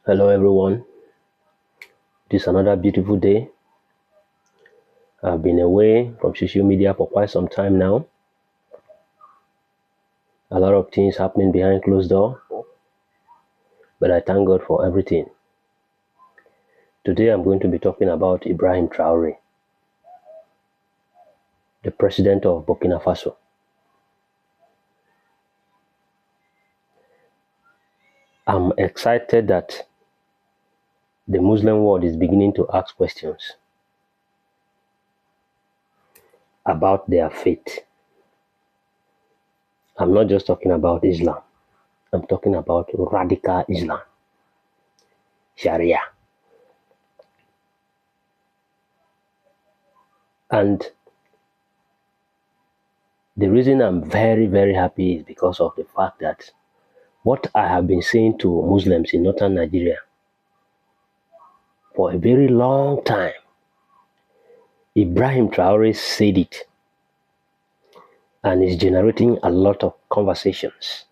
Hello everyone, this is another beautiful day. I've been away from social media for quite some time now. A lot of things happening behind closed door, but I thank God for everything. Today I'm going to be talking about Ibrahim Traore, the president of Burkina Faso. I'm excited that the Muslim world is beginning to ask questions about their faith. I'm not just talking about Islam. I'm talking about radical Islam, Sharia. And the reason I'm very, very happy is because of the fact that what I have been saying to Muslims in northern Nigeria for a very long time, Ibrahim Traore said it, and is generating a lot of conversations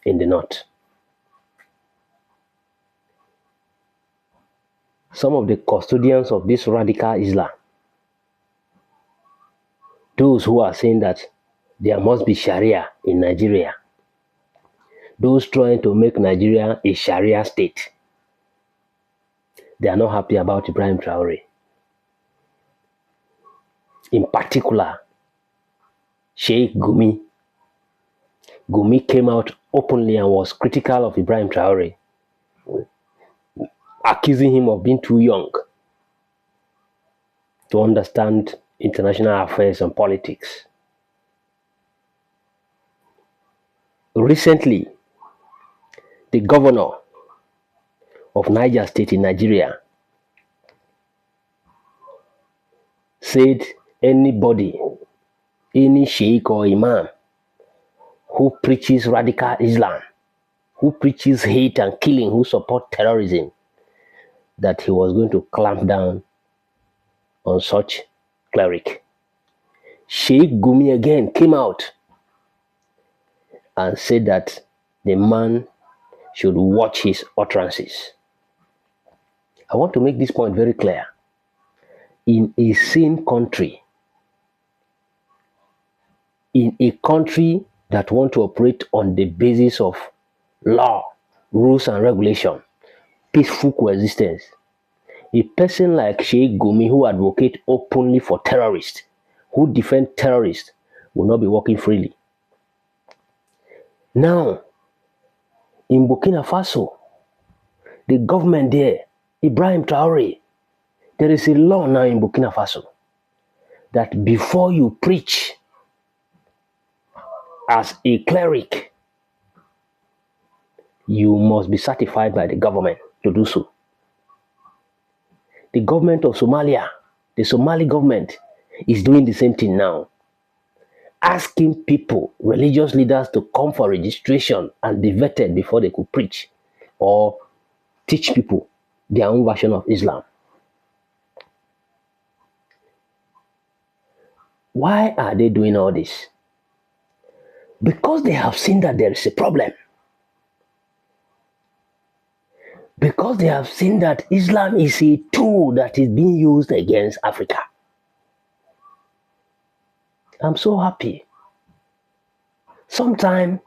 in the north. Some of the custodians of this radical Islam, those who are saying that there must be Sharia in Nigeria, those trying to make Nigeria a Sharia state, they are not happy about Ibrahim Traore. In particular, Sheikh Gumi. Gumi came out openly and was critical of Ibrahim Traore, accusing him of being too young to understand international affairs and politics. Recently, the governor of Niger State in Nigeria said anybody, any sheikh or imam who preaches radical Islam, who preaches hate and killing, who support terrorism, that he was going to clamp down on such cleric. Sheikh Gumi again came out and said that the man should watch his utterances. I want to make this point very clear. In a sane country, in a country that want to operate on the basis of law, rules and regulation, peaceful coexistence, a person like Sheikh Gumi, who advocate openly for terrorists, who defend terrorists, will not be working freely. Now, in Burkina Faso, the government there, Ibrahim Traore, there is a law now in Burkina Faso that before you preach as a cleric, you must be certified by the government to do so. The government of Somalia, the Somali government, is doing the same thing now, asking people, religious leaders, to come for registration and be vetted before they could preach or teach people their own version of Islam. Why are they doing all this? Because they have seen that there is a problem. Because they have seen that Islam is a tool that is being used against Africa. I'm so happy. Sometime,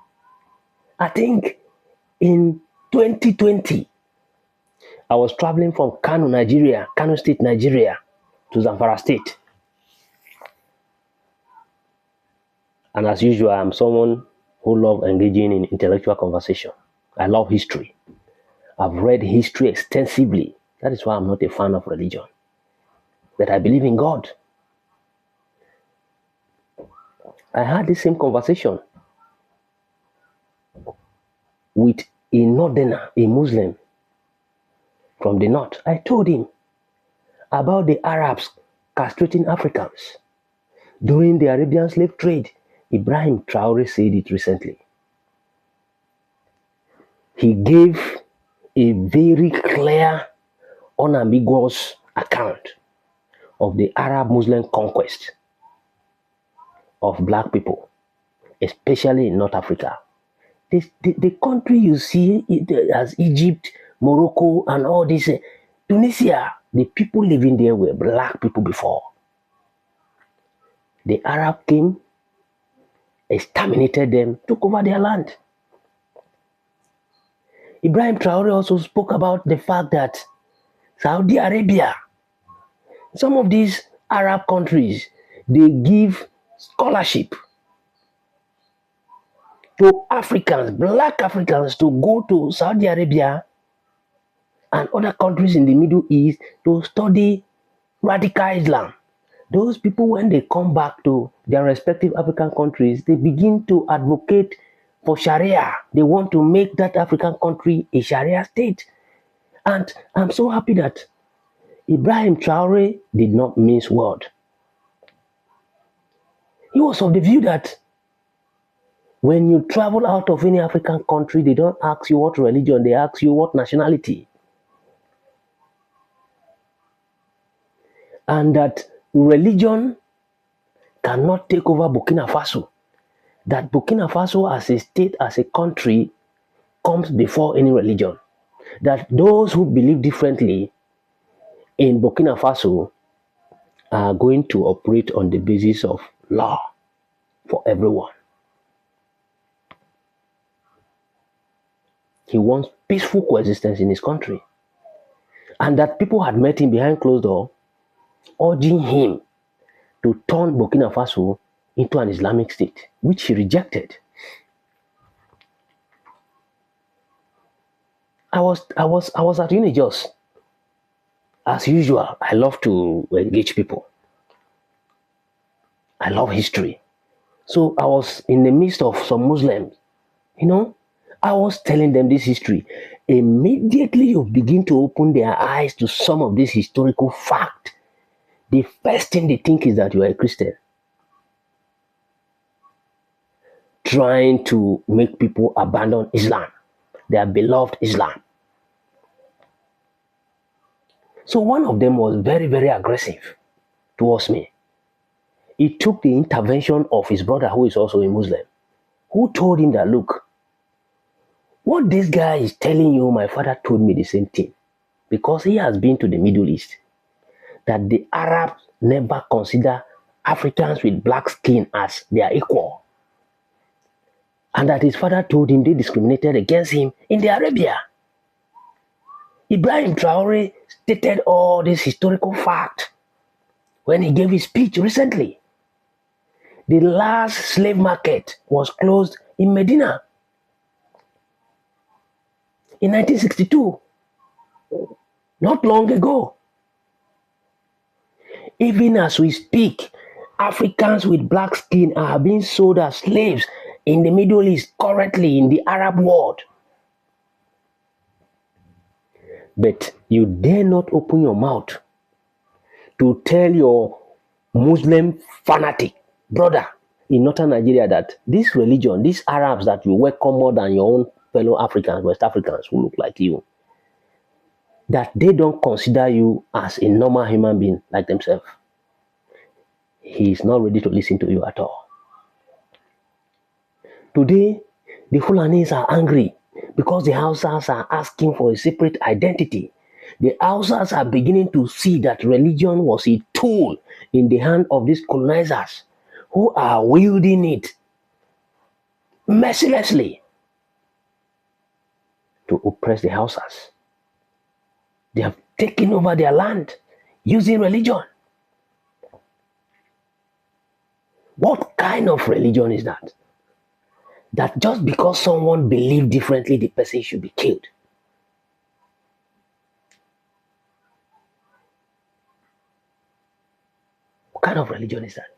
I think in 2020, I was traveling from Kano State, Nigeria, to Zamfara State. And as usual, I'm someone who loves engaging in intellectual conversation. I love history. I've read history extensively. That is why I'm not a fan of religion. But I believe in God. I had the same conversation with a northerner, a Muslim from the north. I told him about the Arabs castrating Africans during the Arabian slave trade. Ibrahim Traore said it recently. He gave a very clear, unambiguous account of the Arab-Muslim conquest of black people, especially in North Africa. The country you see as Egypt, Morocco, and all this. Tunisia, the people living there were black people before. The Arab came, exterminated them, took over their land. Ibrahim Traore also spoke about the fact that Saudi Arabia, some of these Arab countries, they give scholarship to Africans, black Africans, to go to Saudi Arabia and other countries in the Middle East to study radical Islam. Those people, when they come back to their respective African countries, they begin to advocate for Sharia. They want to make that African country a Sharia state. And I'm so happy that Ibrahim Traore did not mince word. He was of the view that when you travel out of any African country, they don't ask you what religion, they ask you what nationality. And that religion cannot take over Burkina Faso. That Burkina Faso as a state, as a country, comes before any religion. That those who believe differently in Burkina Faso are going to operate on the basis of law for everyone. He wants peaceful coexistence in his country. And that people had met him behind closed door, urging him to turn Burkina Faso into an Islamic state, which he rejected. I was at Unijos. As usual, I love to engage people. I love history. So I was in the midst of some Muslims, I was telling them this history. Immediately you begin to open their eyes to some of this historical fact. The first thing they think is that you are a Christian. Trying to make people abandon Islam, their beloved Islam. So one of them was very, very aggressive towards me. He took the intervention of his brother, who is also a Muslim, who told him that, look, what this guy is telling you, my father told me the same thing. Because he has been to the Middle East. That the Arabs never consider Africans with black skin as their equal. And that his father told him they discriminated against him in the Arabia. Ibrahim Traore stated all this historical fact when he gave his speech recently. The last slave market was closed in Medina in 1962, not long ago. Even as we speak, Africans with black skin are being sold as slaves in the Middle East, currently in the Arab world. But you dare not open your mouth to tell your Muslim fanatic brother in northern Nigeria that this religion, these Arabs that you welcome more than your own fellow Africans, West Africans who look like you, that they don't consider you as a normal human being like themselves. He is not ready to listen to you at all. Today, the Fulanis are angry because the Hausas are asking for a separate identity. The Hausas are beginning to see that religion was a tool in the hand of these colonizers who are wielding it mercilessly to oppress the Hausas. They have taken over their land using religion. What kind of religion is that? That just because someone believes differently, the person should be killed. What kind of religion is that?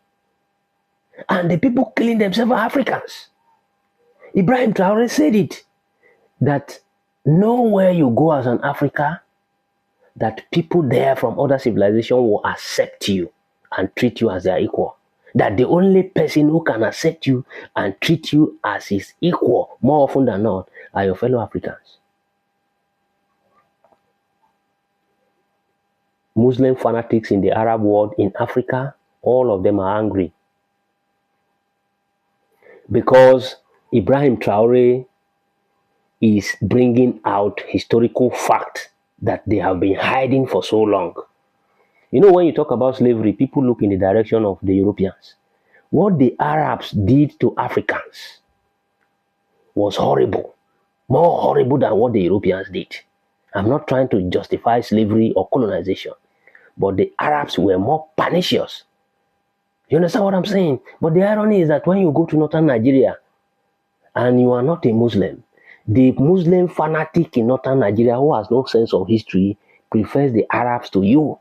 And the people killing themselves are Africans. Ibrahim Traore said it, that nowhere you go as an Africa, that people there from other civilizations will accept you and treat you as their equal. That the only person who can accept you and treat you as his equal, more often than not, are your fellow Africans. Muslim fanatics in the Arab world, in Africa, all of them are angry. Because Ibrahim Traore is bringing out historical facts that they have been hiding for so long. You know, when you talk about slavery, people look in the direction of the Europeans. What the Arabs did to Africans was horrible, more horrible than what the Europeans did. I'm not trying to justify slavery or colonization, but the Arabs were more pernicious. You understand what I'm saying? But the irony is that when you go to northern Nigeria and you are not a Muslim, the Muslim fanatic in northern Nigeria who has no sense of history prefers the Arabs to you,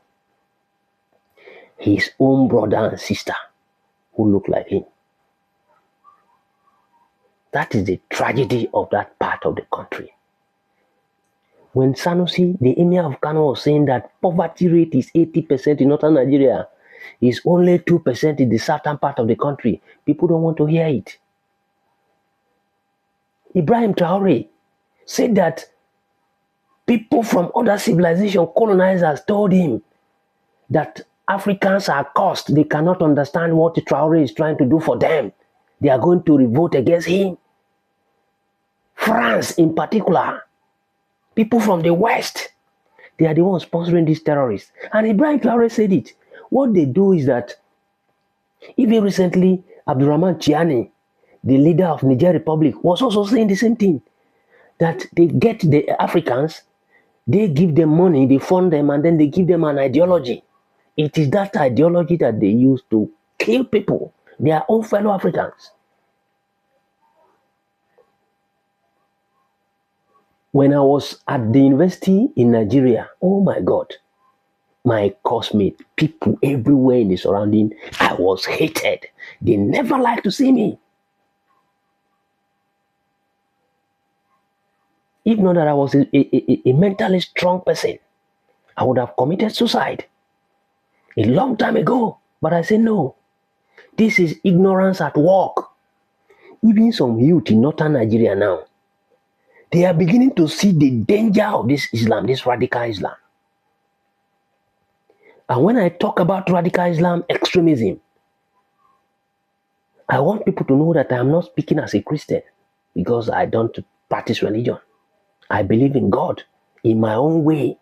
his own brother and sister who look like him. That is the tragedy of that part of the country. When Sanusi, the emir of Kano, was saying that poverty rate is 80% in northern Nigeria, is only 2% in the southern part of the country, people don't want to hear it. Ibrahim Traore said that people from other civilization, colonizers, told him that Africans are cursed. They cannot understand what Traore is trying to do for them. They are going to revolt against him. France in particular, people from the West, they are the ones sponsoring these terrorists. And Ibrahim Traore said it. What they do is that, even recently, Abdurrahman Chiani, the leader of Niger Republic, was also saying the same thing. That they get the Africans, they give them money, they fund them, and then they give them an ideology. It is that ideology that they use to kill people, their own fellow Africans. When I was at the university in Nigeria, oh my God, my classmates, people everywhere in the surrounding, I was hated. They never liked to see me. If not that I was a mentally strong person, I would have committed suicide a long time ago. But I said, no, this is ignorance at work. Even some youth in northern Nigeria now, they are beginning to see the danger of this Islam, this radical Islam. And when I talk about radical Islam extremism, I want people to know that I am not speaking as a Christian because I don't practice religion. I believe in God in my own way.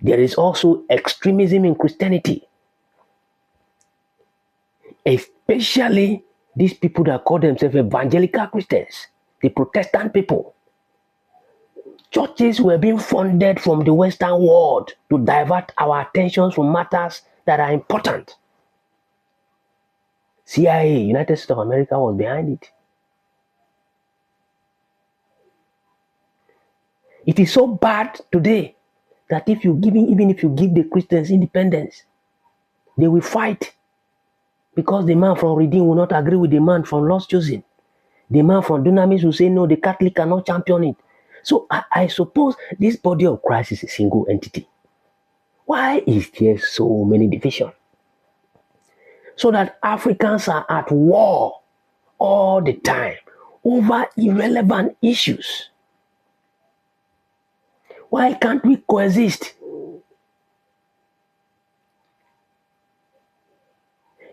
There is also extremism in Christianity, especially these people that call themselves evangelical Christians, the Protestant people. Churches were being funded from the Western world to divert our attention from matters that are important. CIA, United States of America, was behind it. It is so bad today that even if you give the Christians independence, they will fight because the man from Redeem will not agree with the man from Lost Chosen. The man from Dunamis will say, no, the Catholic cannot champion it. So I suppose this body of Christ is a single entity. Why is there so many divisions? So that Africans are at war all the time over irrelevant issues. Why can't we coexist?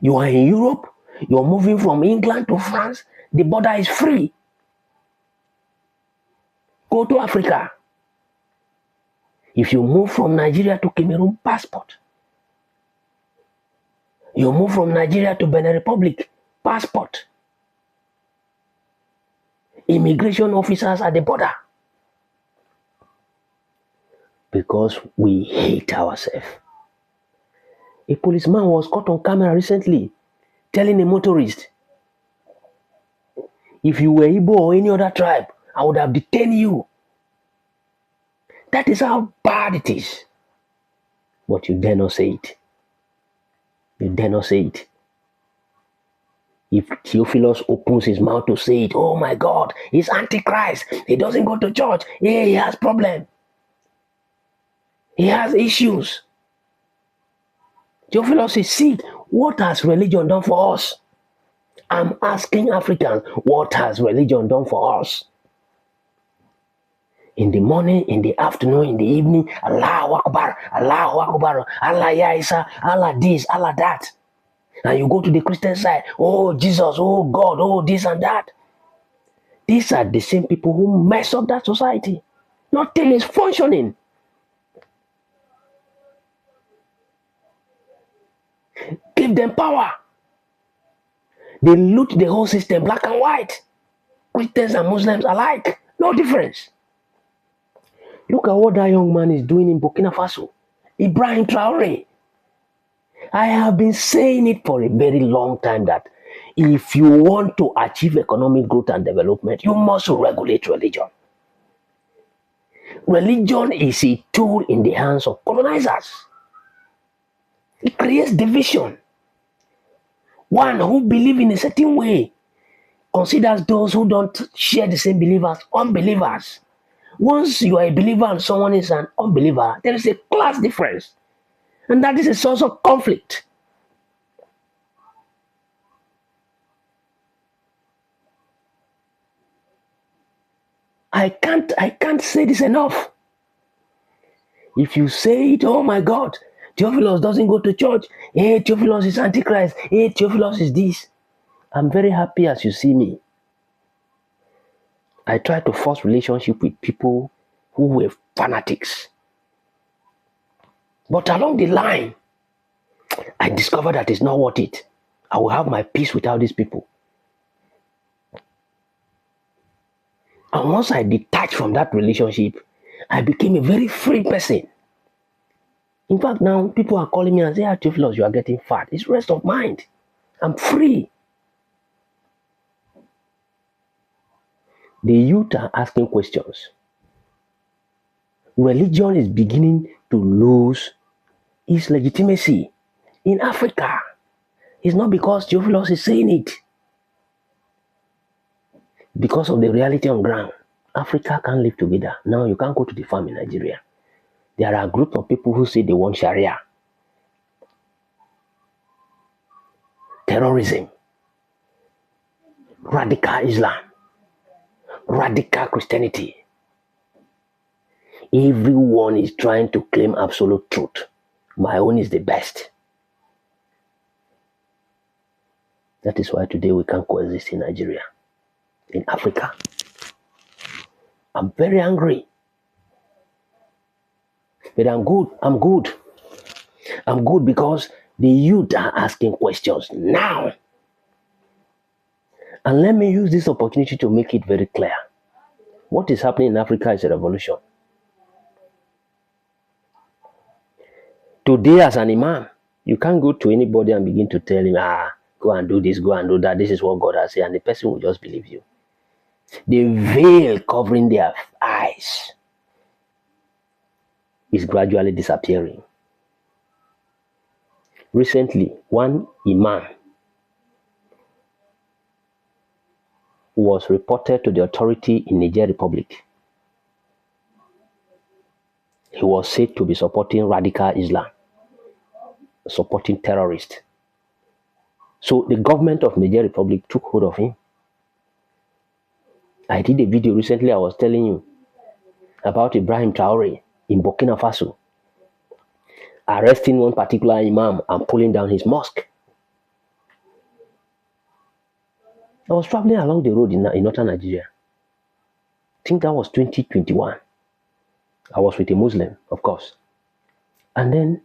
You are in Europe, you are moving from England to France, the border is free. Go to Africa. If you move from Nigeria to Cameroon, passport. You move from Nigeria to Benin Republic, passport. Immigration officers at the border. Because we hate ourselves. A policeman was caught on camera recently telling a motorist, if you were Igbo or any other tribe, I would have detained you. That is how bad it is. But you dare not say it. You dare not say it. If Theophilus opens his mouth to say it, oh my God, he's Antichrist. He doesn't go to church. Yeah, he has problems. He has issues. Theophilus is sick. What has religion done for us? I'm asking Africans, what has religion done for us? In the morning, in the afternoon, in the evening, Allahu Akbar, Allah Ya Isa, Allah this, Allah that. And you go to the Christian side, oh Jesus, oh God, oh this and that. These are the same people who mess up that society. Nothing is functioning. Give them power. They loot the whole system, black and white. Christians and Muslims alike. No difference. Look at what that young man is doing in Burkina Faso. Ibrahim Traore. I have been saying it for a very long time that if you want to achieve economic growth and development, you must regulate religion. Religion is a tool in the hands of colonizers. It creates division. One who believes in a certain way considers those who don't share the same belief as unbelievers. Once you are a believer and someone is an unbeliever, there is a class difference. And that is a source of conflict. I can't say this enough. If you say it, oh my God, Theophilus doesn't go to church. Hey, Theophilus is Antichrist. Hey, Theophilus is this. I'm very happy as you see me. I try to force relationship with people who were fanatics. But along the line, I discovered that it's not worth it. I will have my peace without these people. And once I detached from that relationship, I became a very free person. In fact, now people are calling me and say, Theophilus, you are getting fat. It's rest of mind. I'm free. The youth are asking questions. Religion is beginning to lose its legitimacy in Africa. It's not because Theophilus is saying it. Because of the reality on ground. Africa can't live together. Now you can't go to the farm in Nigeria. There are a group of people who say they want Sharia. Terrorism. Radical Islam. Radical Christianity. Everyone is trying to claim absolute truth. My own is the best. That is why today we can't coexist in Nigeria, in Africa. I'm very angry. But I'm good. I'm good because the youth are asking questions now. And let me use this opportunity to make it very clear. What is happening in Africa is a revolution. Today, as an imam, you can't go to anybody and begin to tell him, go and do this, go and do that. This is what God has said. And the person will just believe you. The veil covering their eyes is gradually disappearing. Recently, one imam was reported to the authority in Niger Republic. He was said to be supporting radical Islam, supporting terrorists. So the government of Niger Republic took hold of him. I did a video recently, I was telling you about Ibrahim Traore in Burkina Faso, arresting one particular imam and pulling down his mosque. I was traveling along the road in northern Nigeria. I think that was 2021. I was with a Muslim, of course. And then,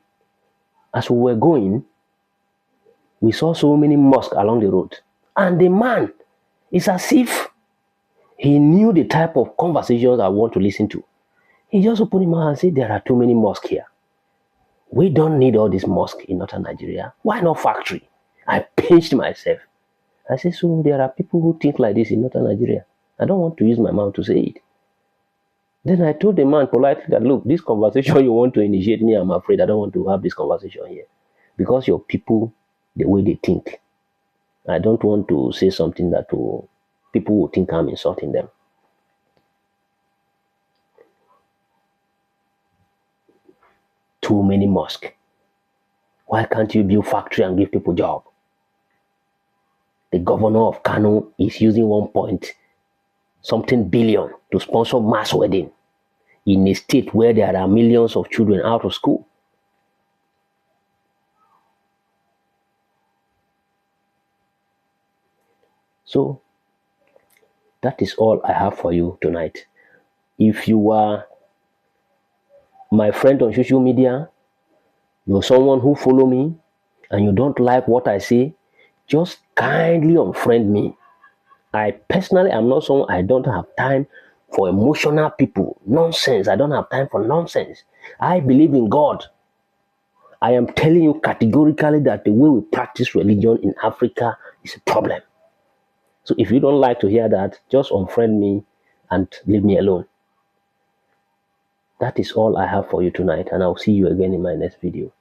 as we were going, we saw so many mosques along the road. And the man, it's as if he knew the type of conversations I want to listen to. He just opened his mouth and said, there are too many mosques here. We don't need all these mosques in northern Nigeria. Why not factory? I pinched myself. I said, so there are people who think like this in northern Nigeria. I don't want to use my mouth to say it. Then I told the man politely that, look, this conversation you want to initiate me, I'm afraid I don't want to have this conversation here. Because your people, the way they think, I don't want to say something that people will think I'm insulting them. Too many mosques. Why can't you build factory and give people job? The governor of Kano is using 1 billion to sponsor mass wedding in a state where there are millions of children out of school. So, That is all I have for you tonight. If you are my friend on social media, you're someone who follow me, and you don't like what I say, just kindly unfriend me. I personally am not someone, I don't have time for emotional people. Nonsense. I don't have time for nonsense. I believe in God. I am telling you categorically that the way we practice religion in Africa is a problem. So if you don't like to hear that, just unfriend me and leave me alone. That is all I have for you tonight, and I'll see you again in my next video.